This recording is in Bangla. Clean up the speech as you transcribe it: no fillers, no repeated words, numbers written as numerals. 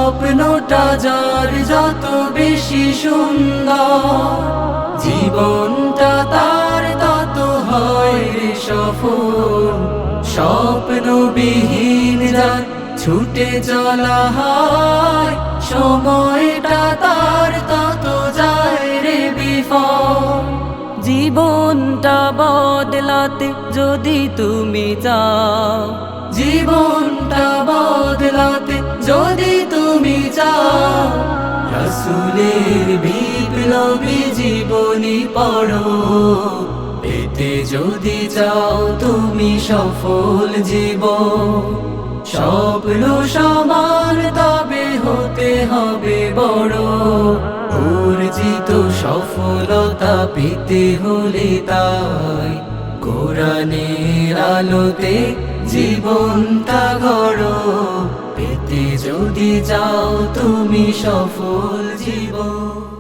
স্বপ্নটা যার যত বেশি সুন্দর, জীবনটা তার তত হয় রে সফল। স্বপ্নবিহীন যার ছুটে চলা হয়, সময়টা তার তত যায় রে বিফল। জীবনটা বদলাতে যদি তুমি চাও, জীবনটা বদলাতে যদি তুমি চাও, রাসূলের বিপ্লবী জীবনী পড়ো। পেতে যদি চাও তুমি সফল জীবন, স্বপ্ন সমান তবে হতে হবে বড়। অর্জিত সফলতা পেতে হলে তাই কোরআনের আলোতে জীবনটা গড়ো। পেতে যদি চাও তুমি সফল জীবন।